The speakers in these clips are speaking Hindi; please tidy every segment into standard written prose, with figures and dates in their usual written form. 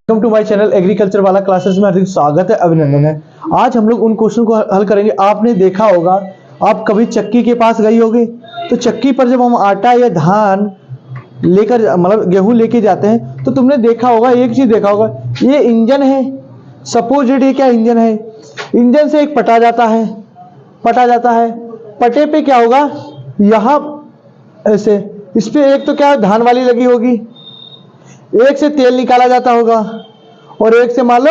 Welcome to my channel agriculture वाला क्लासेस में हार्दिक स्वागत है, अभिनंदन है। आज हम लोग उन क्वेश्चन को हल करेंगे। आपने देखा होगा, आप कभी चक्की के पास गई होगी तो चक्की पर जब हम आटा या धान लेकर मतलब गेहूं लेके जाते हैं तो तुमने देखा होगा, एक चीज देखा होगा, ये इंजन है। सपोज ये क्या इंजन है, इंजन से एक पटा जाता है, पटे पे क्या होगा, यहाँ ऐसे इस पे एक तो क्या धान वाली लगी होगी, एक से तेल निकाला जाता होगा और एक से मान लो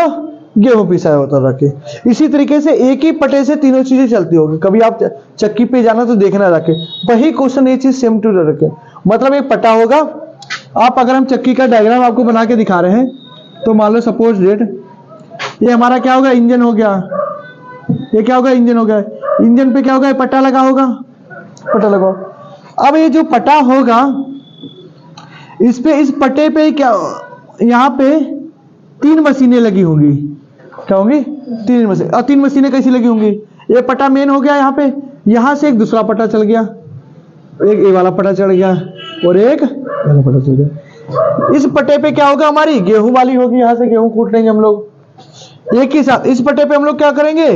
गेहूं पिसा होता रखे। इसी तरीके से एक ही पटे से तीनों चीजें चलती होगी। कभी आप चक्की पे जाना तो देखना रखे, वही क्वेश्चन ये चीज सेम टू रखे। मतलब एक पटा होगा, आप अगर हम चक्की का डायग्राम आपको बना के दिखा रहे हैं तो मान लो सपोज डेट ये हमारा क्या होगा, इंजन हो गया। ये क्या होगा, इंजन हो गया। इंजन पे क्या होगा, पट्टा लगा होगा, पट्टा लगा। अब ये जो पटा होगा इस पट्टे पे क्या, यहाँ पे तीन मशीनें लगी होंगी। क्या होंगी, तीन मशीन। और तीन मशीनें कैसी लगी होंगी, ये पटा मेन हो गया, यहाँ पे यहाँ से एक दूसरा पटा चल गया, एक ये वाला पटा चढ़ गया और एक वाला पटा चल गया। इस पट्टे पे क्या होगा, हमारी गेहूं वाली होगी, यहाँ से गेहूं कूट लेंगे हम लोग। एक ही साथ इस पट्टे पे हम लोग क्या करेंगे,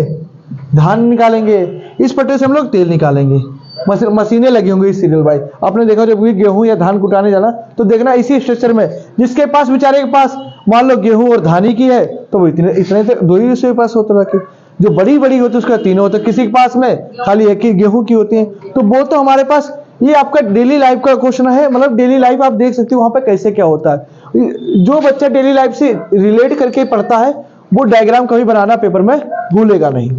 धान निकालेंगे। इस पट्टे से हम लोग तेल निकालेंगे। मशीनें लगी होंगी इस सीरियल बाई। आपने देखा जब भी गेहूं या धान कुटाने जाना तो देखना इसी स्ट्रक्चर में, जिसके पास बेचारे के पास मान लो गेहूं और धान ही की है तो वो इतने दो ही उसके पास होते रखे। जो बड़ी बड़ी होती है उसका तीनों होते, किसी के पास में खाली एक ही गेहूं की होती है। तो वो तो हमारे पास ये आपका डेली लाइफ का क्वेश्चन है। मतलब डेली लाइफ आप देख सकते हो वहां पे कैसे क्या होता है। जो बच्चा डेली लाइफ से रिलेट करके पढ़ता है वो डायग्राम कभी बनाना पेपर में भूलेगा नहीं।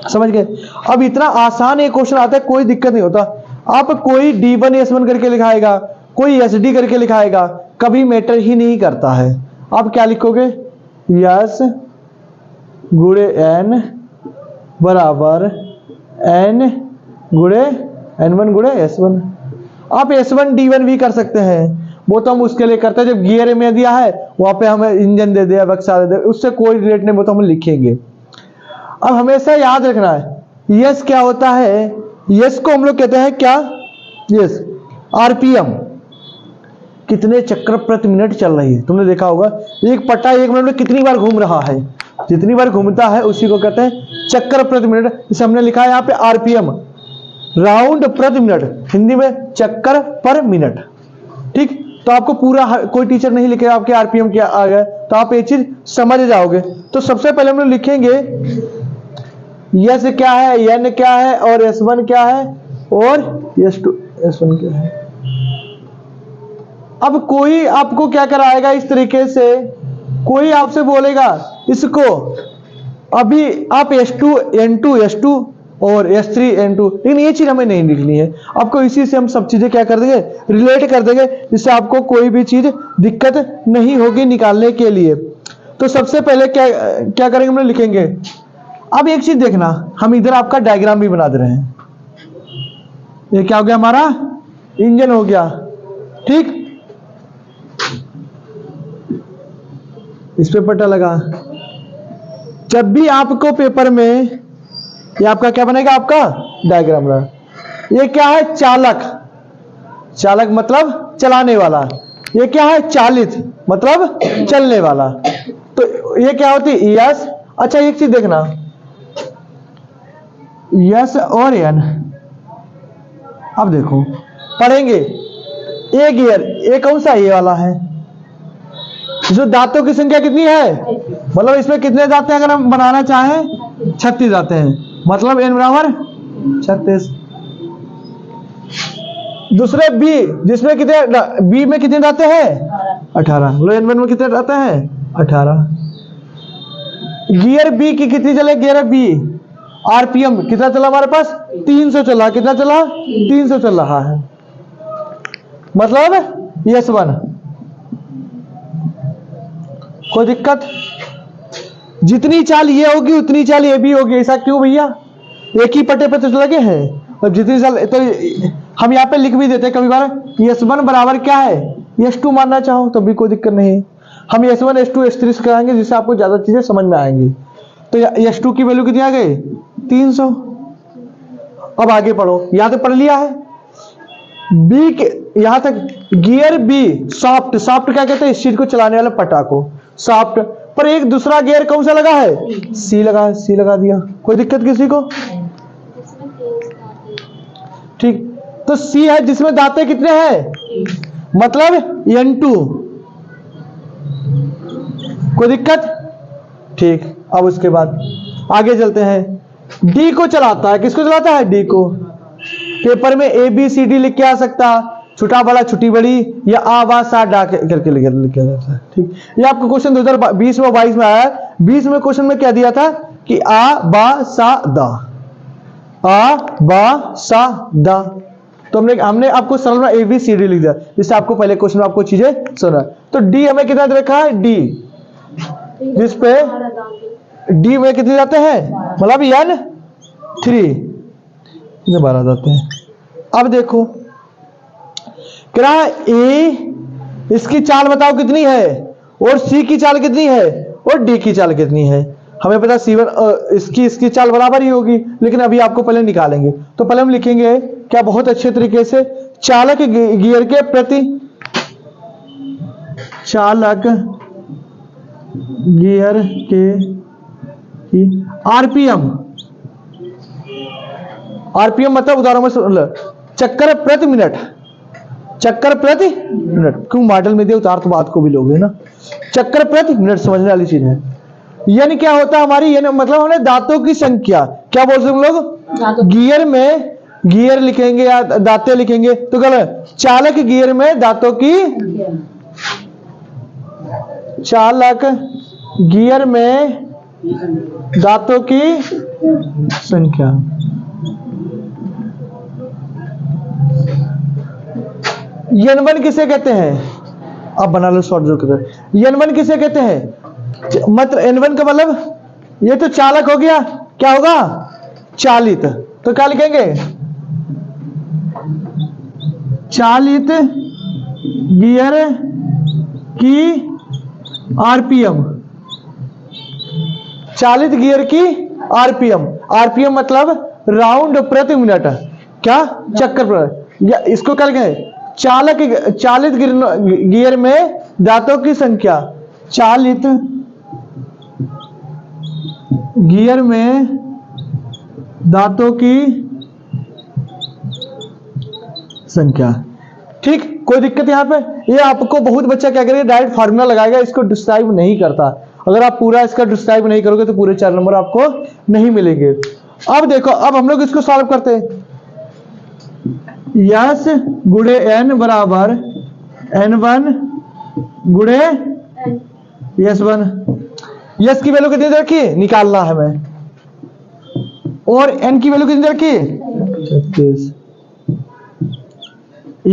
समझ गए। अब इतना आसान एक क्वेश्चन आता है, कोई दिक्कत नहीं होता। आप कोई D1 S1 करके लिखाएगा, कोई SD करके लिखाएगा, कभी मैटर ही नहीं करता है। आप क्या लिखोगे, यस गुणे n बराबर n गुणे n1 गुणे S1। आप S1 D1 भी कर सकते हैं, वो तो हम उसके लिए करते हैं जब गियर में दिया है वहां पे हमें इंजन दे दिया, बक्सा दे दिया, उससे कोई रिलेट नहीं, वो तो हम लिखेंगे। अब हमेशा याद रखना है, यस क्या होता है, यस को हम लोग कहते हैं क्या, यस आरपीएम, कितने चक्र प्रति मिनट चल रही है। तुमने देखा होगा एक पट्टा एक मिनट में कितनी बार घूम रहा है, जितनी बार घूमता है उसी को कहते हैं चक्र प्रति मिनट। इसे हमने लिखा है यहाँ पे आरपीएम, राउंड प्रति मिनट, हिंदी में चक्कर पर मिनट। ठीक, तो आपको पूरा कोई टीचर नहीं लिखेगा आपके आरपीएम क्या आ गया, तो आप ये चीज समझ जाओगे। तो सबसे पहले हम लोग लिखेंगे यस क्या है, एन क्या है और S1 क्या है और S2 S1 क्या है। अब कोई आपको क्या कराएगा इस तरीके से, कोई आपसे बोलेगा इसको अभी आप S2 N2 S2 और S3 N2, लेकिन ये चीज हमें नहीं लिखनी है। आपको इसी से हम सब चीजें क्या कर देंगे, रिलेट कर देंगे, जिससे आपको कोई भी चीज दिक्कत नहीं होगी निकालने के लिए। तो सबसे पहले क्या करेंगे, हम लोग लिखेंगे। अब एक चीज देखना, हम इधर आपका डायग्राम भी बना दे रहे हैं। ये क्या हो गया, हमारा इंजन हो गया। ठीक, इस पे पट्टा लगा। जब भी आपको पेपर में ये आपका क्या बनेगा, आपका डायग्राम बना। ये क्या है, चालक, चालक मतलब चलाने वाला। ये क्या है, चालित मतलब चलने वाला। तो ये क्या होती है, यस। अच्छा एक चीज देखना, यस और एन। अब देखो पढ़ेंगे, ए गियर, ये कौन सा, ये वाला है। जो दांतों की संख्या कितनी है, मतलब इसमें कितने दांत हैं, अगर हम बनाना चाहें 36 दांत हैं, मतलब n बराबर 36। दूसरे बी, जिसमें कितने, बी में कितने दांत हैं 18, लो n1 में कितने दांत हैं 18। गियर बी की कितनी चले, गियर बी आरपीएम कितना चला हमारे पास, 300 चला। कितना चला, 300 चल रहा है, मतलब S1। कोई दिक्कत, जितनी चाल ये होगी उतनी चाल ये भी होगी। ऐसा क्यों भैया, एक ही पट्टे पे तो लगे हैं, और जितनी चाल तो हम यहाँ पे लिख भी देते हैं कभी बार। S1 बराबर क्या है, S2 मानना चाहो तो भी कोई दिक्कत नहीं। हम S1 S2 S3 से कराएंगे, जिससे आपको ज्यादा चीजें समझ में आएंगी। तो S2 की वैल्यू कितनी आ गई, 300। अब आगे पढ़ो, यहां तक पढ़ लिया है। बी के यहां तक गियर बी, सॉफ्ट, सॉफ्ट क्या कहते हैं, इस चीज को चलाने वाले पटा को। सॉफ्ट। पर एक दूसरा गियर कौन सा लगा है? सी लगा है, सी लगा दिया। कोई दिक्कत किसी को? ठीक, तो सी है जिसमें दांते कितने हैं? मतलब N2। कोई दिक्कत? ठीक, अब उसके बाद आगे चलते हैं। डी को चलाता है, किसको चलाता है? डी को। पेपर में ABCD लिख के आ सकता, छोटा बड़ा छोटी बड़ी, या आ बा सा डा करके लिख जाता है। ठीक, ये आपको क्वेश्चन 2020 में 22 में आया है। 20 में क्वेश्चन में क्या दिया था कि आ बा सा दा, आ बा सा दा। तो हमने आपको सरल में ABCD लिख दिया, जिससे आपको पहले क्वेश्चन में आपको चीजें सुना। तो डी हमें कितना दे रखा है? डी, जिसपे डी में कितने जाते हैं? मतलब N3 12 जाते हैं। अब देखो क्या ए, इसकी चाल बताओ कितनी है, और सी की चाल कितनी है, और डी की चाल कितनी है। हमें पता C1 इसकी चाल बराबर ही होगी, लेकिन अभी आपको पहले निकालेंगे। तो पहले हम लिखेंगे क्या बहुत अच्छे तरीके से, चालक गियर के प्रति, चालक गियर के RPM, RPM मतलब उदाहरण में चक्कर प्रति मिनट, चक्कर प्रति मिनट। क्यों मॉडल में दिया, उतार तो बात को भी लोगे ना। चक्कर प्रति मिनट समझने वाली चीज है। यानी क्या होता है हमारी, यानी मतलब हमने दांतों की संख्या, क्या बोलते हैं हम लोग? गियर में गियर लिखेंगे या दांतें लिखेंगे तो गलत। चालक गियर में दांतों की, चालक गियर में दांतों की संख्या। N1 किसे कहते हैं? अब बना लो शॉर्ट जो कहते हैं। N1 किसे कहते हैं? मतलब N1 का मतलब, ये तो चालक हो गया, क्या होगा? चालित। तो क्या लिखेंगे? चालित गियर की RPM, चालित गियर की RPM। RPM मतलब राउंड प्रति मिनट, क्या? चक्कर प्रति। या इसको क्या लिखेंगे? चालित गियर में दांतों की संख्या, चालित गियर में दांतों की संख्या। ठीक, कोई दिक्कत यहां पे? ये आपको बहुत बच्चा क्या करेगा, डायरेक्ट फार्मूला लगाएगा, इसको डिस्क्राइब नहीं करता। अगर आप पूरा इसका डिस्क्राइब नहीं करोगे तो पूरे 4 नंबर आपको नहीं मिलेंगे। अब देखो, अब हम लोग इसको सॉल्व करते हैं। यस गुणे N बराबर N1 गुणे S1। यस की वैल्यू कितनी रखी? निकालना है हमें। और N की वैल्यू कितनी रखी? 36।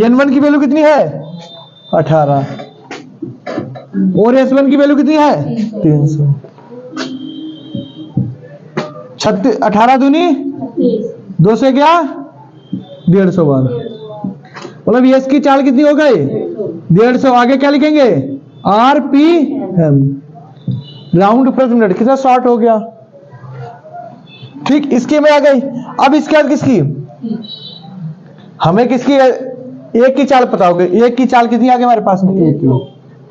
N1 की वैल्यू कितनी है? 18। और S1 की वैल्यू कितनी है? 300। 36, 18 दूनी 2 से क्या? 150 बार। मतलब यस की चाल कितनी हो गई? 150। आगे क्या लिखेंगे? RPM, राउंड प्रति मिनट। कितना शॉर्ट हो गया? ठीक, इसकी में आ गई। अब इसके बाद किसकी? हमें किसकी? एक की चाल पता होगी। एक की चाल कितनी आ गई हमारे पास में? एक की।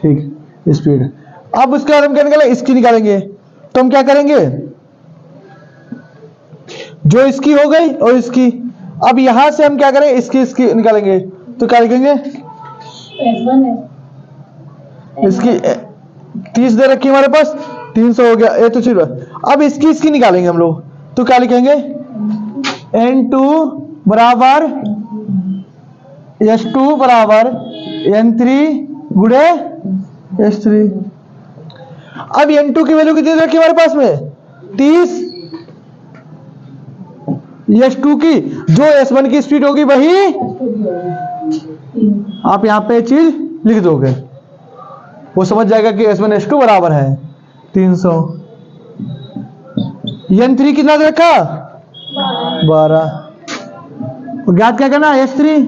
ठीक, स्पीड। अब उसके बाद हम क्या निकालेंगे? इसकी निकालेंगे। तो हम क्या करेंगे? जो इसकी हो गई और इसकी, अब यहां से हम क्या करें? इसकी निकालेंगे। तो क्या लिखेंगे? इसकी 30 दे रखी हमारे पास, 300 हो गया। ये तो चलो, अब इसकी निकालेंगे हम लोग। तो क्या लिखेंगे? N2 बराबर S2 बराबर N3 गुणे S3। अब N2 की वैल्यू कितनी रखी हमारे पास में? 30। S2 की, जो S1 की स्पीड होगी वही आप यहां पे चीज लिख दोगे, वो समझ जाएगा कि S1 S2 बराबर है 300। N3 कितना दे रखा? 12। और ज्ञात क्या करना? S3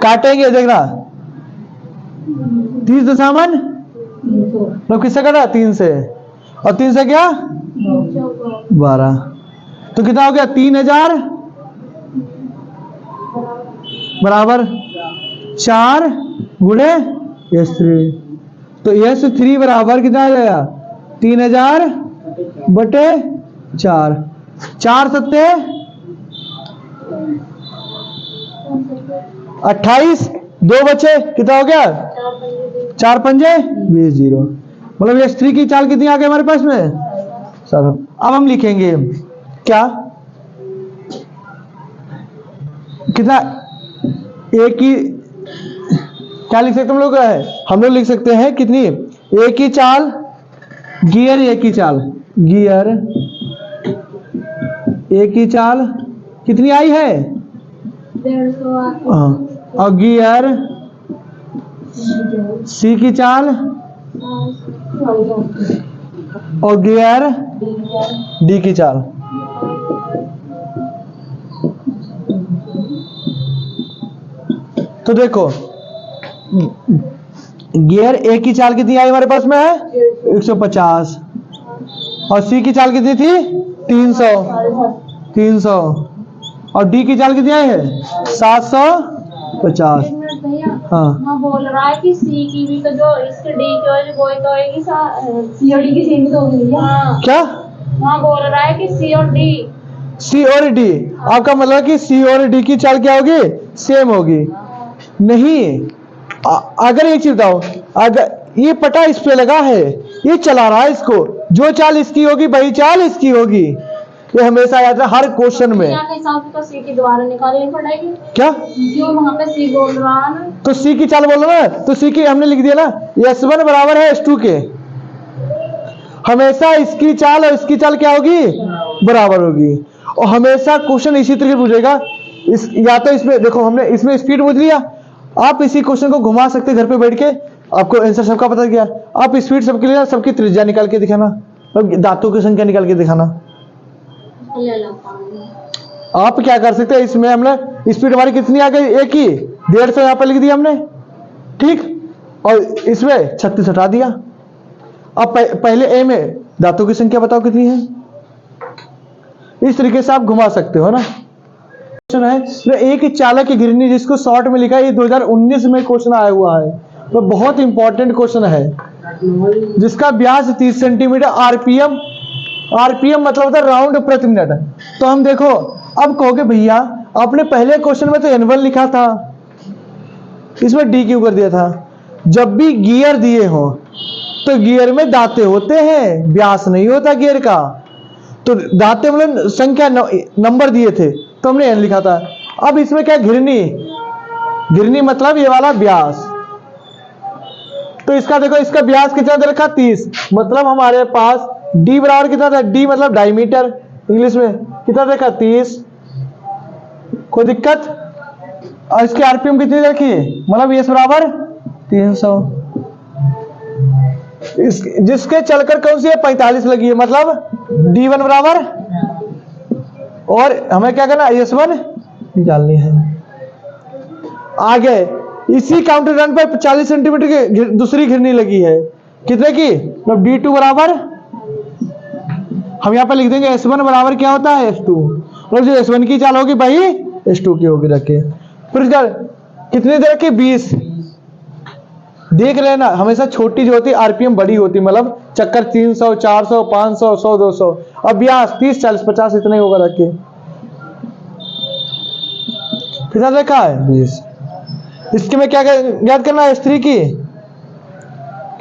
काटेंगे, देखना 30 दशामन मतलब किससे कटा? 3 से। और 3 से क्या? 12। तो कितना हो गया? 3000 बराबर 4 गुणे S3। तो S3 बराबर कितना आ जाएगा 3000 बटे 4, 4 सत्ते 28, 2 बचे, कितना हो गया 4 पंजे 20, 0। मतलब S3 की चाल कितनी आ गई हमारे पास में 7। अब हम लिखेंगे क्या, कितना एक ही क्या लिख सकते हम लोग हम लोग लिख सकते हैं कितनी, एक ही चाल गियर, एक ही चाल गियर, एक ही चाल कितनी आई है 150। हाँ, और गियर सी की चाल और गियर डी की चाल। तो देखो गियर ए की चाल कितनी आई हमारे पास में है 150, और सी की चाल कितनी थी 300, और डी की चाल कितनी आई है 750। एक मिनट भैया, हाँ वहाँ बोल रहा है कि सी की भी तो जो इसके डी की वजह वो तो होगी सी और डी की सेम तो होगी। हाँ क्या वहाँ बोल रहा है कि सी और डी, सी और डी, आपका मतलब कि सी और डी की चाल क्या होगी सेम होगी। नहीं अगर एक चीज बताओ, अगर ये पटा इस पे लगा है, ये चला रहा है इसको, जो चाल इसकी होगी वही चाल इसकी होगी, ये हमेशा याद रहे हर क्वेश्चन में। यहाँ के हिसाब से तो सी की दोबारा निकालनी पड़ेगी। क्या जो वहाँ पे सी बोल रहा है ना, तो सी की चाल बोल रहा ना, तो सी की हमने लिख दिया ना S1 बराबर है S2 के, हमेशा इसकी चाल और इसकी चाल क्या होगी बराबर होगी। और हमेशा क्वेश्चन इसी तरीके पूछेगा, इस या तो इसमें देखो हमने इसमें स्पीड पूछ लिया, आप इसी क्वेश्चन को घुमा सकते घर पे बैठ के, आपको आंसर सबका पता गया। आप स्पीड सबके लिए सबकी त्रिज्या निकाल के दिखाना, और दांतों की संख्या निकाल के दिखाना। ले लेता हूँ। आप क्या कर सकते हैं, इसमें हमने स्पीड हमारी कितनी आ गई एक ही 150 यहाँ पर लिख दिया हमने, ठीक, और इसमें 36 हटा दिया। अब पहले ए में दांतों की संख्या बताओ कितनी है, इस तरीके से आप घुमा सकते हो ना। क्वेश्चन है एक ही चालक की गिरनी, जिसको शॉर्ट में लिखा है, ये 2019 में क्वेश्चन आया हुआ है, तो बहुत इंपॉर्टेंट क्वेश्चन है, जिसका व्यास 30 सेंटीमीटर, आरपीएम, आरपीएम मतलब होता है राउंड प्रति मिनट। तो हम देखो अब कहोगे भैया आपने पहले क्वेश्चन में तो N1 लिखा था, इसमें डी क्यों कर दिया था। जब भी गियर दिए हो तो गियर में दांते होते हैं, व्यास नहीं होता गियर का, तो दांते मतलब संख्या नंबर दिए थे तो हमने N लिखा था। अब इसमें क्या घिरनी, घिरनी मतलब ये वाला व्यास, तो इसका देखो इसका व्यास कितना दे रखा 30, मतलब हमारे पास D बराबर कितना था, D मतलब डायमीटर इंग्लिश में कितना देखा 30, कोई दिक्कत। और इसके आरपीएम कितनी रखी, मतलब S बराबर 300, जिसके चलकर कौन सी है 45 लगी है, मतलब D1 बराबर, और हमें क्या करना S1 निकालनी है। आगे इसी काउंटर रन पर 40 सेंटीमीटर की दूसरी घिरनी लगी है, कितने की, मतलब D2 बराबर, हम यहाँ पर लिख देंगे S1 बराबर क्या होता है S2, और जो S1 की चाल होगी भाई S2 की होगी रखे। फिर कितनी देर की 20, देख लेना हमेशा छोटी जो होती है आरपीएम बड़ी होती, मतलब चक्कर 300 400 500 100 200, अब व्यास 30 40 50 इतना ही होगा रखे। कितना देखा है 20, इसके में क्या याद करना है S3 की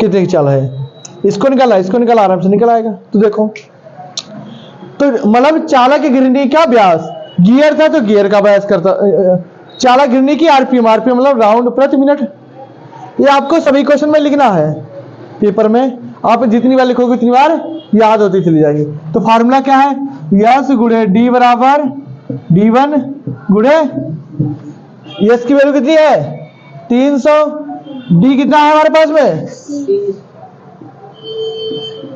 कितने की चाल है, इसको निकाला, इसको निकाला आराम से निकल आएगा। तो देखो तो मतलब चालक की गिरनी का व्यास, गियर था तो गियर का व्यास करता, चालक गिरनी की आरपीएम, आरपीएम मतलब राउंड प्रति मिनट। ये आपको सभी क्वेश्चन में लिखना है पेपर में, आप जितनी बार लिखोगे उतनी बार याद होती चली जाएगी। तो फार्मूला क्या है, यस गुणे डी बराबर D1 गुणे यस की वैल्यू कितनी है 300, डी कितना है हमारे पास में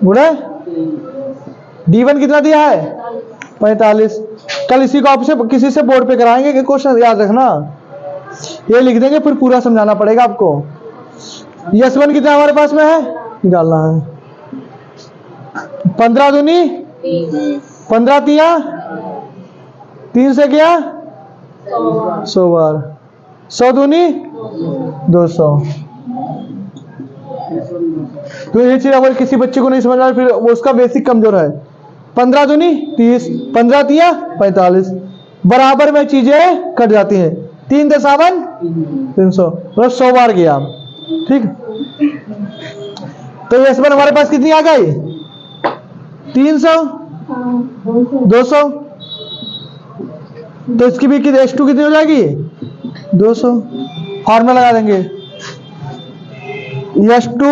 गुणे D1 कितना दिया है 45। कल इसी को आपसे किसी से बोर्ड पे कराएंगे कि क्वेश्चन याद रखना, ये लिख देंगे फिर पूरा समझाना पड़ेगा आपको। S1 कितना हमारे पास में है निकालना है, 15 दूनी 15 तिया 3 से क्या 100 बार, 100 दूनी 200, तो ये चीज अगर किसी बच्चे को नहीं समझ आए, फिर वो उसका बेसिक कमजोर है। 15 दूनी 30, 15 तिया 45, बराबर में चीजें कट जाती हैं। 3 दशावन 300, तो 100 बार गया। ठीक, तो ये S1 हमारे पास कितनी आ गई? 300, 200, तो इसकी भी H2 कितनी हो जाएगी? 200। फॉर्मूला लगा देंगे, S2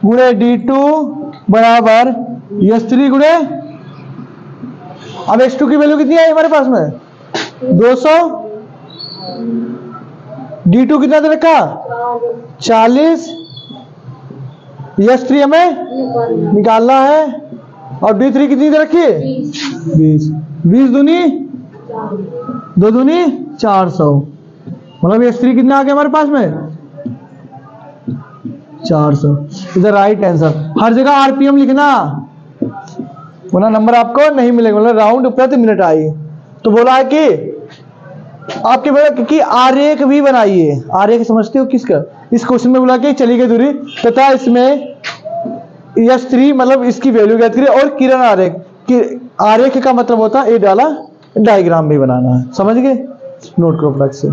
गुणे D2 बराबर S3 गुणे, अब H2 की वैल्यू कितनी है हमारे पास में? 200। D2 कितना दे रखा? 40। S3 हमें निकालना है, और D3 कितनी दे रखी है? 20। 20 दूनी 2 दूनी 400, मतलब S3 कितना आ गया हमारे पास में? 400। इधर राइट आंसर। हर जगह आरपीएम लिखना, वरना नंबर आपको नहीं मिलेगा, मतलब राउंड प्रति मिनट आई। तो बोला है कि आपके बोला कि आरेख भी बनाइए। आरेख समझते हो किसका? इस क्वेश्चन में बोला कि चली गई दूरी तथा इसमें S3 मतलब इसकी वैल्यू ज्ञात करिए, और किरण आरेख कि आरेख का मतलब होता है ये डाला, डायग्राम भी बनाना है। समझ गए? नोट करो फटाक से।